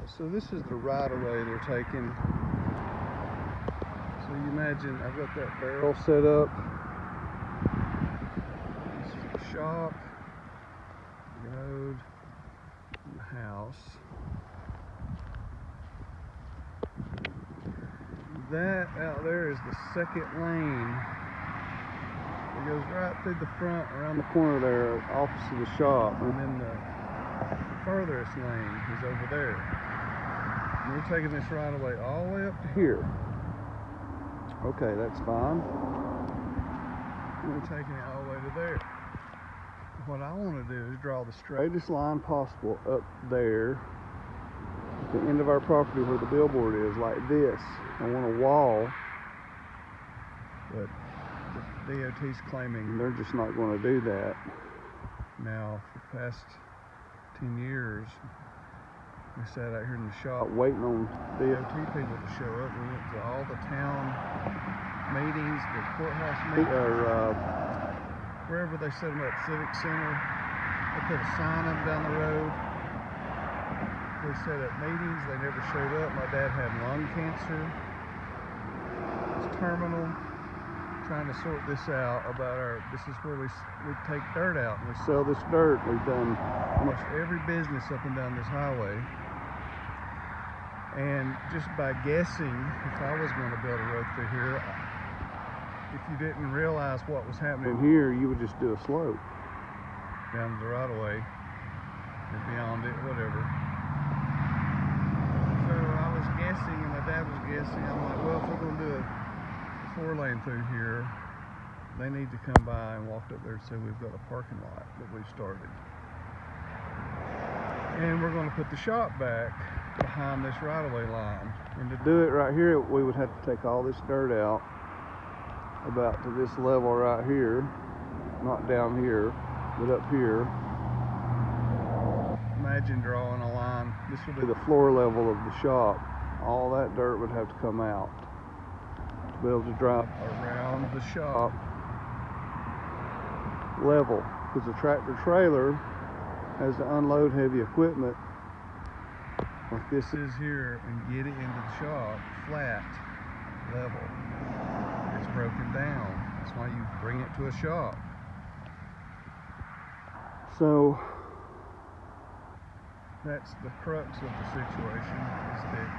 So this is the right of way they're taking. So you imagine I've got that barrel set up. This is the shop, the road, and the house. That out there is the second lane. It goes right through the front, around the corner there, opposite the shop, and then the furthest lane is over there. And we're taking this right away all the way up to here. Okay, that's fine. We're taking it all the way to there. What I want to do is draw the straightest line possible up there at the end of our property where the billboard is, like this. I want a wall, but the DOT's claiming they're just not going to do that. Now, for the past 10 years, we sat out here in the shop waiting on DOT people to show up. We went to all the town meetings, the courthouse meetings, or wherever they set them up, Civic Center. They put a sign up down the road. They set up meetings. They never showed up. My dad had lung cancer. It's terminal. Trying to sort this out about this is where we take dirt out and we sell this dirt. We've done almost every business up and down this highway. And just by guessing, if I was going to build a road through here, if you didn't realize what was happening here, you would just do a slope down the right of way or beyond it, whatever. So I was guessing, and my dad was guessing. I'm like, well, if we're going to do a 4-lane through here, they need to come by and walk up there and say we've got a parking lot that we've started. And we're going to put the shop back behind this right-of-way line. And to do it right here, we would have to take all this dirt out about to this level right here, not down here, but up here. Imagine drawing a line. This would be the floor level of the shop. All that dirt would have to come out to be able to drive around the shop level, because the tractor trailer has to unload heavy equipment like this is here and get it into the shop flat level. It's broken down. That's why you bring it to a shop. So that's the crux of the situation, is that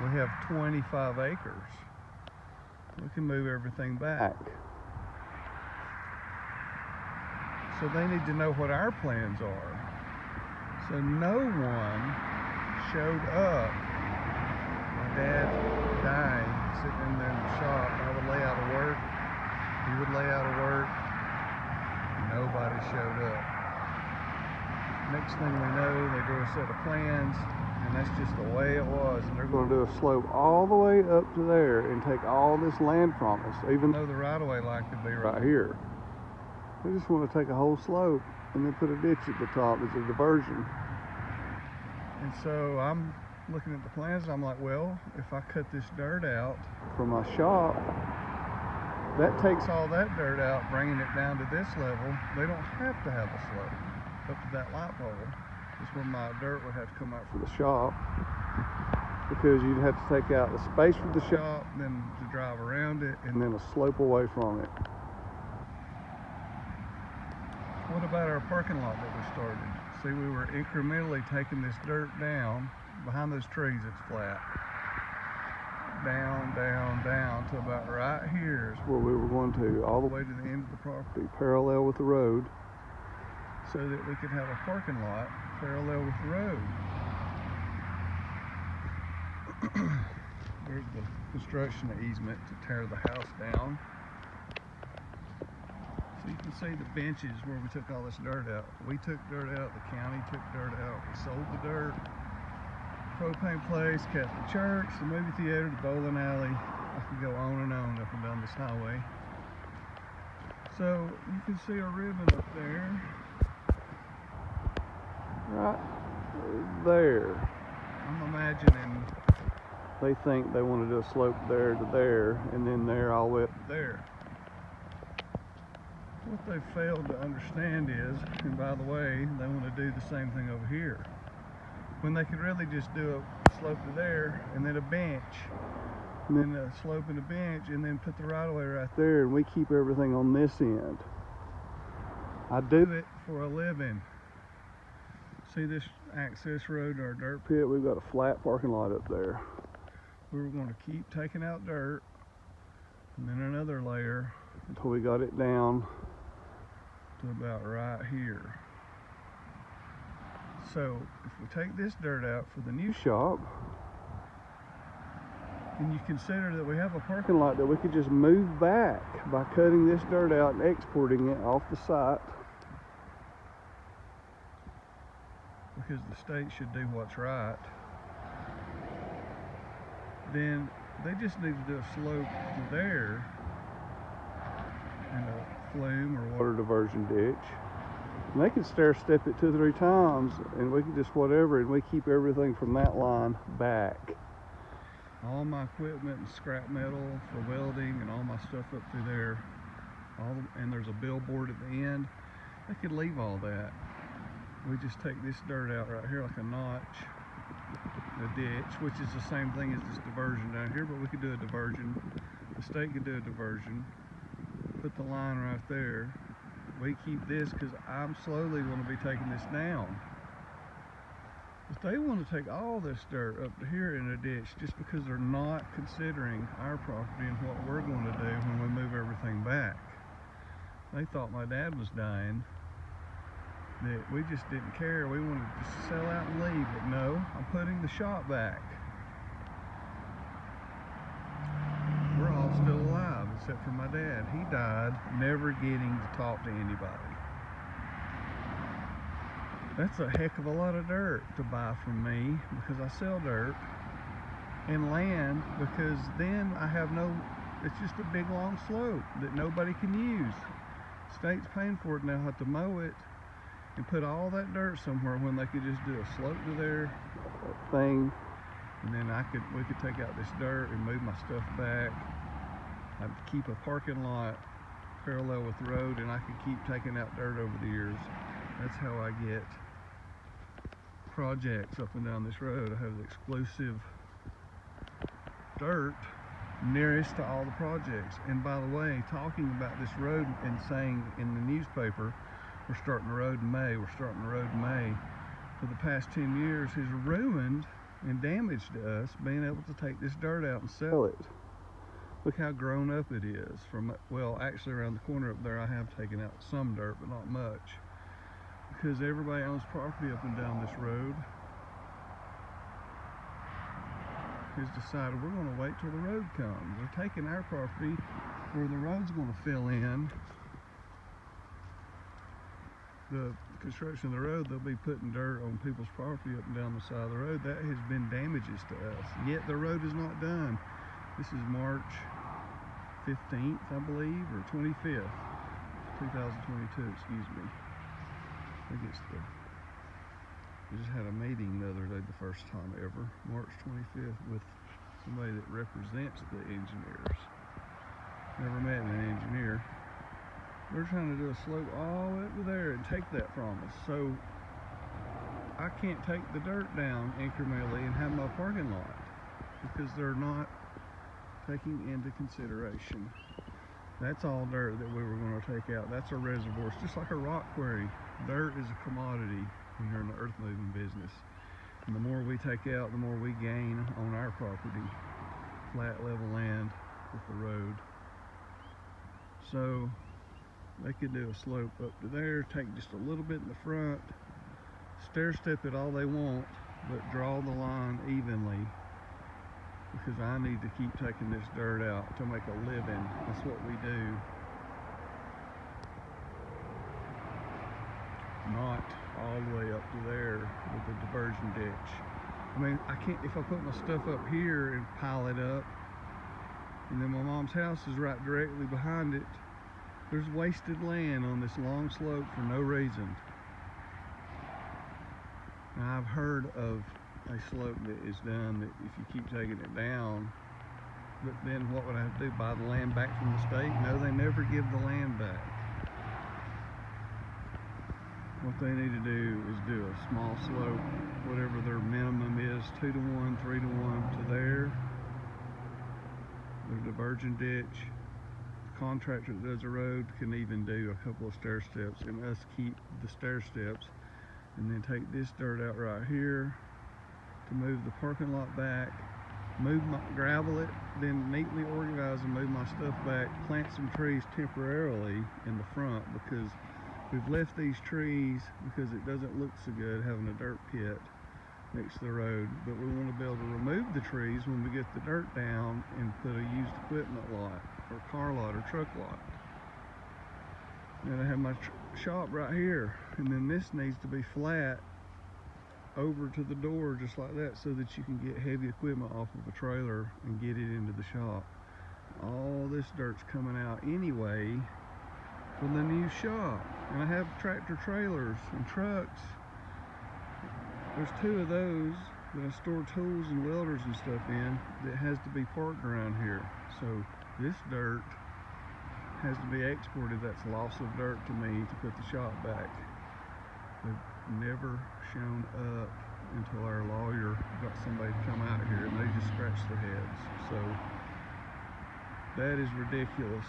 we have 25 acres. We can move everything back. So they need to know what our plans are. So no one showed up. My dad dying, sitting in there in the shop. I would lay out of work. He would lay out of work. Nobody showed up. Next thing we know, they drew a set of plans, and that's just the way it was. And they're going to do a slope all the way up to there and take all this land from us, even though the right-of-way line could be right here. They just want to take a whole slope and then put a ditch at the top as a diversion. And so I'm looking at the plans, and I'm like, well, if I cut this dirt out from my shop, that takes all that dirt out, bringing it down to this level. They don't have to have a slope up to that light pole. This is where my dirt would have to come out for the shop, because you'd have to take out the space for the shop, then to drive around it, and then a slope away from it. What about our parking lot that we started? See, we were incrementally taking this dirt down. Behind those trees, it's flat. Down, down, down to about right here is where we were going to, all the way to the end of the property, parallel with the road, so that we could have a parking lot parallel with the road. There's the construction easement to tear the house down. So you can see the benches where we took all this dirt out. We took dirt out, the county took dirt out, we sold the dirt. Propane place, Catholic church, the movie theater, the bowling alley. I could go on and on up and down this highway. So you can see a ribbon up there. Right there. I'm imagining they think they want to do a slope there to there, and then there all the way up to there. What they failed to understand is, and by the way, they want to do the same thing over here. when they could really just do a slope to there and then a bench, and then a slope and a bench, and then put the right of way right there, and we keep everything on this end. I do it for a living. See this access road to our dirt pit? We've got a flat parking lot up there. We were going to keep taking out dirt and then another layer until we got it down to about right here. So if we take this dirt out for the new shop, and you consider that we have a parking lot that we could just move back by cutting this dirt out and exporting it off the site, because the state should do what's right, then they just need to do a slope to there and a flume or water diversion ditch. And they can stair step it 2 or 3 times, and we can just whatever, and we keep everything from that line back. All my equipment and scrap metal for welding and all my stuff up through there, and there's a billboard at the end. They could leave all that. We just take this dirt out right here like a notch, a ditch, which is the same thing as this diversion down here, but we could do a diversion. The state could do a diversion. Put the line right there. We keep this because I'm slowly going to be taking this down. If they want to take all this dirt up to here in a ditch just because they're not considering our property and what we're going to do when we move everything back. They thought my dad was dying, that we just didn't care. We wanted to just sell out and leave, but no, I'm putting the shop back. We're all still alive except for my dad. He died never getting to talk to anybody. That's a heck of a lot of dirt to buy from me because I sell dirt, and land because then I have no, it's just a big long slope that nobody can use. State's paying for it now, have to mow it and put all that dirt somewhere when they could just do a slope to their thing, and then we could take out this dirt and move my stuff back. I'd keep a parking lot parallel with the road, and I could keep taking out dirt over the years. That's how I get projects up and down this road. I have the exclusive dirt nearest to all the projects. And by the way, talking about this road and saying in the newspaper, we're starting the road in May, we're starting the road in May, for the past 10 years has ruined and damaged us being able to take this dirt out and sell it. Look how grown up it is. Well, actually around the corner up there I have taken out some dirt, but not much, because everybody owns property up and down this road has decided we're going to wait till the road comes. They're taking our property where the road's going to fill in. The construction of the road, they'll be putting dirt on people's property up and down the side of the road. That has been damages to us. Yet the road is not done. This is March 15th, I believe, or 25th, 2022, excuse me. I think it's we just had a meeting the other day, the first time ever, March 25th, with somebody that represents the engineers. Never met an engineer. We're trying to do a slope all the way up to there and take that from us. So I can't take the dirt down incrementally and have my parking lot because they're not taking into consideration. That's all dirt that we were going to take out. That's a reservoir. It's just like a rock quarry. Dirt is a commodity when you're in the earth moving business. And the more we take out, the more we gain on our property. Flat level land with the road. So they could do a slope up to there, take just a little bit in the front, stair step it all they want, but draw the line evenly, because I need to keep taking this dirt out to make a living. That's what we do. Not all the way up to there with the diversion ditch. I mean, I can't, if I put my stuff up here and pile it up, and then my mom's house is right directly behind it, there's wasted land on this long slope for no reason. Now, I've heard of a slope that is done that if you keep taking it down, but then what would I have to do? Buy the land back from the state? No, they never give the land back. what they need to do is do a small slope, whatever their minimum is, 2 to 1, 3 to 1 to there. Their diverging ditch. The contractor that does the road can even do a couple of stair steps, and us keep the stair steps, and then take this dirt out right here to move the parking lot back, gravel it, then neatly organize and move my stuff back, plant some trees temporarily in the front, because we've left these trees because it doesn't look so good having a dirt pit next to the road, but we want to be able to remove the trees when we get the dirt down and put a used equipment lot or car lot or truck lot. And I have my shop right here, and then this needs to be flat over to the door just like that, so that you can get heavy equipment off of a trailer and get it into the shop. All this dirt's coming out anyway from the new shop, and I have tractor trailers and trucks. There's 2 of those that I store tools and welders and stuff in that has to be parked around here. So this dirt has to be exported. That's loss of dirt to me to put the shop back. They've never shown up until our lawyer got somebody to come out here, and they just scratched their heads. So that is ridiculous.